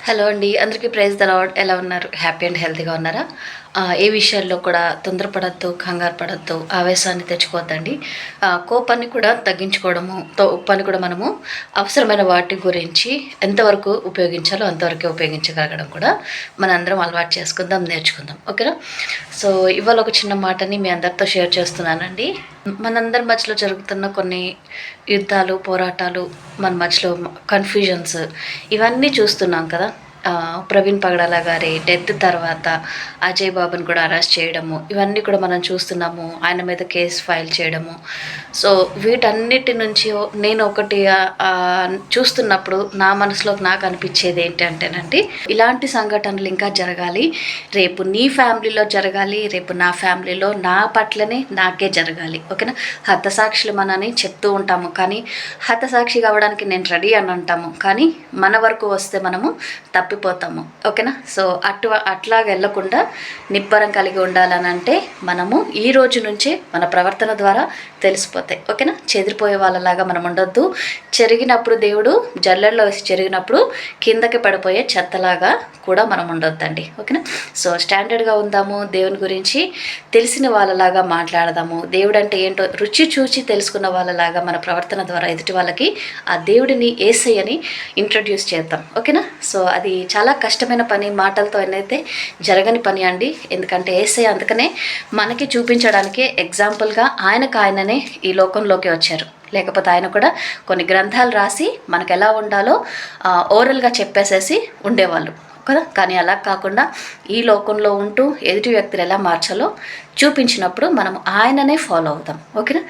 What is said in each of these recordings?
Hello అండి. అందరికీ praise the lord. ఎలా ఉన్నారు? హ్యాపీ అండ్ హెల్తీగా ఉన్నారా? ఏ విషయాల్లో కూడా తొందరపడొద్దు, కంగారు పడొద్దు, ఆవేశాన్ని తెచ్చుకోవద్దండి. కోపాన్ని కూడా తగ్గించుకోవడము, ఉప్పాన్ని కూడా మనము అవసరమైన వాటి గురించి ఎంతవరకు ఉపయోగించాలో అంతవరకే ఉపయోగించగలగడం కూడా మనందరం అలవాటు చేసుకుందాం, నేర్చుకుందాం. ఓకేనా? సో ఇవాళ ఒక చిన్న మాటని మీ అందరితో షేర్ చేస్తున్నానండి. మనందరి మధ్యలో జరుగుతున్న కొన్ని యుద్ధాలు, పోరాటాలు, మన మధ్యలో కన్ఫ్యూజన్స్ ఇవన్నీ చూస్తున్నాం కదా. ప్రవీణ్ పగడాల గారి డెత్ తర్వాత అజయ్ బాబుని కూడా అరెస్ట్ చేయడము, ఇవన్నీ కూడా మనం చూస్తున్నాము. ఆయన మీద కేసు ఫైల్ చేయడము. సో వీటన్నిటి నుంచి నేను ఒకటి చూస్తున్నప్పుడు నా మనసులో నాకు అనిపించేది ఏంటంటేనండి, ఇలాంటి సంఘటనలు ఇంకా జరగాలి. రేపు నీ ఫ్యామిలీలో జరగాలి, రేపు నా ఫ్యామిలీలో నా పట్లనే నాకే జరగాలి. ఓకేనా? హతసాక్షులు మనని చెప్తూ ఉంటాము, కానీ హతసాక్షి కావడానికి నేను రెడీ అని అంటాము, కానీ మన వరకు వస్తే మనము తప్పిపోతాము. ఓకేనా? సో అట్లాగ వెళ్ళకుండా నిబ్బరం కలిగి ఉండాలని అంటే మనము ఈ రోజు నుంచే మన ప్రవర్తన ద్వారా తెలిసిపోతాయి. ఓకేనా? చెదిరిపోయే వాళ్ళలాగా మనం ఉండొద్దు. చెరిగినప్పుడు దేవుడు జల్లెల్లో వేసి చెరిగినప్పుడు కిందకి పడిపోయే చెత్తలాగా కూడా మనం ఉండొద్దండి. ఓకేనా? సో స్టాండర్డ్గా ఉందాము. దేవుని గురించి తెలిసిన వాళ్ళలాగా మాట్లాడదాము. దేవుడు అంటే ఏంటో రుచి చూచి తెలుసుకున్న వాళ్ళలాగా మన ప్రవర్తన ద్వారా ఎదుటి వాళ్ళకి ఆ దేవుడిని యేసయ్యని ఇంట్రడ్యూస్ చేద్దాం. ఓకేనా? సో అది చాలా కష్టమైన పని, మాటలతో అయితే జరగని పని అండి. ఎందుకంటే యేసయ్య అందుకనే మనకి చూపించడానికే ఎగ్జాంపుల్గా ఆయననే ఈ లోకంలోకి వచ్చారు. లేకపోతే ఆయన కూడా కొన్ని గ్రంథాలు రాసి మనకు ఎలా ఉండాలో ఓరల్గా చెప్పేసేసి ఉండేవాళ్ళు కదా. కానీ అలా కాకుండా ఈ లోకంలో ఉంటూ ఎదుటి వ్యక్తులు ఎలా మార్చాలో చూపించినప్పుడు మనం ఆయననే ఫాలో అవుతాం. ఓకేనా?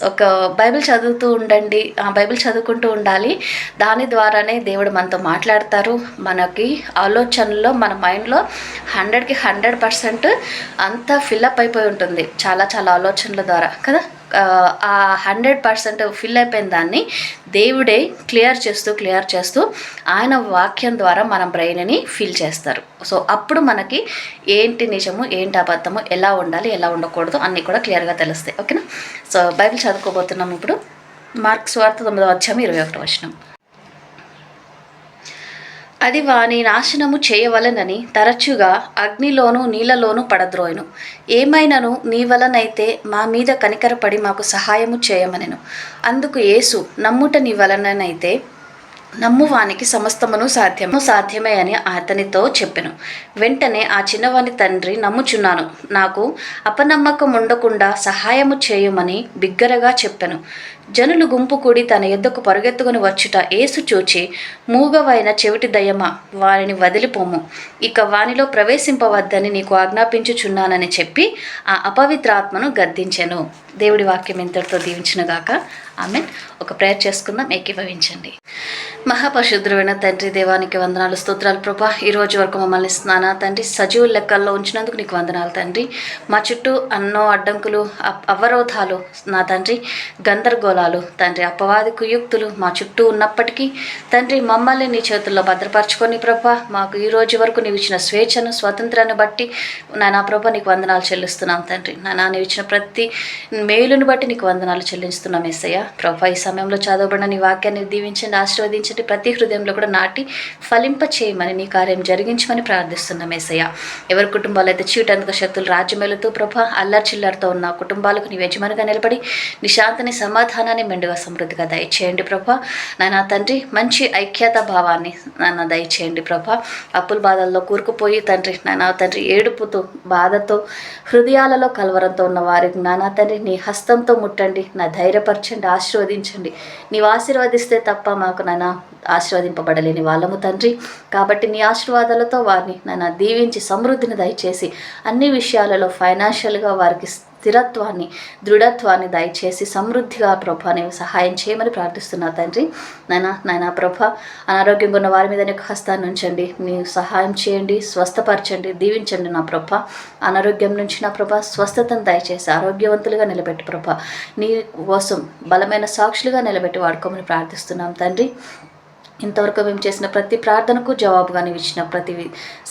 ఒక బైబిల్ చదువుతూ ఉండండి, బైబిల్ చదువుకుంటూ ఉండాలి. దాని ద్వారానే దేవుడు మనతో మాట్లాడతారు. మనకి ఆలోచనలో మన మైండ్లో 100కి 100% అంతా ఫిల్అప్ అయిపోయి ఉంటుంది చాలా ఆలోచనల ద్వారా కదా. ఆ 100% ఫిల్ అయిపోయిన దాన్ని దేవుడే క్లియర్ చేస్తూ ఆయన వాక్యం ద్వారా మన బ్రెయిన్ని ఫిల్ చేస్తారు. సో అప్పుడు మనకి ఏంటి నిజము, ఏంటి అబద్ధము, ఎలా ఉండాలి, ఎలా ఉండకూడదు అన్నీ కూడా క్లియర్గా తెలుస్తాయి. ఓకేనా? సో బైబిల్ చదువుకోబోతున్నాము ఇప్పుడు. మార్కు సువార్త 9:21. అది వాని నాశనము చేయవలనని తరచుగా అగ్నిలోనూ నీళ్ళలోనూ పడద్రోయను. ఏమైనను నీ వలనైతే మా మీద కనికరపడి మాకు సహాయము చేయమనెను. అందుకు యేసు, నమ్ముట నీ వలననైతే నమ్మువానికి సమస్తమును సాధ్యమే అని అతనితో చెప్పెను. వెంటనే ఆ చిన్నవాని తండ్రి, నమ్ముచున్నాను, నాకు అపనమ్మకం ఉండకుండా సహాయము చేయమని బిగ్గరగా చెప్పెను. జనులు గుంపు కూడి తన యొద్దకు పరుగెత్తుకుని వచ్చుట యేసు చూచి, మూగవైన చెవిటి దయ్యమా, వారిని వదిలిపోము, ఇక వానిలో ప్రవేశింపవద్దని నీకు ఆజ్ఞాపించుచున్నానని చెప్పి ఆ అపవిత్రాత్మను గద్దించెను. దేవుడి వాక్యం ఇంతటితో దీవించునుగాక. ఆమేన్. ఒక ప్రేయర్ చేసుకుందాం, ఏకీభవించండి. మహాపరిశుద్ధుడైన తండ్రి, దేవానికి వందనాలు, స్తోత్రాలు ప్రభా. ఈ రోజు వరకు మమ్మల్ని స్నానా తండ్రి సజీవ లెక్కల్లో ఉంచినందుకు నీకు వందనాలు తండ్రి. మా చుట్టూ ఎన్నో అడ్డంకులు, అవరోధాలు నా తండ్రి, గందరగోళాలు తండ్రి, అపవాది కుయుక్తులు మా చుట్టూ ఉన్నప్పటికీ తండ్రి మమ్మల్ని నీ చేతుల్లో భద్రపరచుకొని ప్రభా, మాకు ఈ రోజు వరకు నీవు ఇచ్చిన స్వేచ్ఛను, స్వాతంత్రాన్ని బట్టి నానా ప్రభా నీకు వందనాలు చెల్లిస్తున్నాం తండ్రి. నానా నీవు ఇచ్చిన ప్రతి మేలును బట్టి నీకు వందనాలు చెల్లిస్తున్నాం యేసయ్య. ప్రభా, ఈ సమయంలో చదవబడిన నీ వాక్యాన్ని దీవించండి, ఆశీర్వదించండి. ప్రతి హృదయంలో కూడా నాటి ఫలింప చేయమని నీ కార్యం జరిగించమని ప్రార్థిస్తున్నాం యేసయ్య. ఎవరి కుటుంబాలు అయితే చీటందుక శక్తులు రాజ్యమేలుతూ ప్రభా అల్లరి చిల్లరితో ఉన్న కుటుంబాలకు నీ యజమానిగా నిలబడి నీ శాంతిని, సమాధానాన్ని మెండుగా సమృద్ధిగా దయచేయండి ప్రభా. నాయనా తండ్రి, మంచి ఐక్యత భావాన్ని నాన్న దయచేయండి ప్రభా. అప్పుల బాధల్లో కూరుకుపోయి తండ్రి, నానా తండ్రి ఏడుపుతో, బాధతో, హృదయాలలో కలవరంతో ఉన్న వారికి నానా తండ్రి నీ హస్తంతో ముట్టండి, నా ధైర్యపరచండి, ఆశీర్వదించండి. నీవు ఆశీర్వదిస్తే తప్ప మాకు నాన్న ఆశీర్వదింపబడలేని వాళ్ళము తండ్రి. కాబట్టి నీ ఆశీర్వాదాలతో వారిని నాన్న దీవించి సమృద్ధిని దయచేసి అన్ని విషయాలలో ఫైనాన్షియల్గా వారికి స్థిరత్వాన్ని, దృఢత్వాన్ని దయచేసి సమృద్ధిగా ప్రభా నీవు సహాయం చేయమని ప్రార్థిస్తున్నా తండ్రి. నాయనా ప్రభా, అనారోగ్యంగా ఉన్న వారి మీద నీకు హస్తాన్ని ఉంచండి, నీవు సహాయం చేయండి, స్వస్థపరచండి, దీవించండి నా ప్రభా. అనారోగ్యం నుంచి నా ప్రభా స్వస్థతను దయచేసి ఆరోగ్యవంతులుగా నిలబెట్టి ప్రభా నీ కోసం బలమైన సాక్షులుగా నిలబెట్టి వాడుకోమని ప్రార్థిస్తున్నాం తండ్రి. ఇంతవరకు మేము చేసిన ప్రతి ప్రార్థనకు జవాబుగా నీవు ఇచ్చిన ప్రతి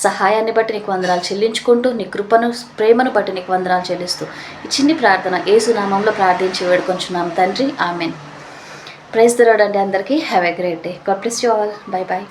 సహాయాన్ని బట్టి నీకు వందనాలు చెల్లించుకుంటూ, నీ కృపను, ప్రేమను బట్టి నీకు వందనాలు చెల్లిస్తూ ఈ చిన్ని ప్రార్థన యేసు నామంలో ప్రార్థించి వేడుకొంచున్నాం తండ్రి. ఆమెన్. ప్రైజ్ ది లార్డ్ అండి. అందరికీ have a great day. God bless you all. By by.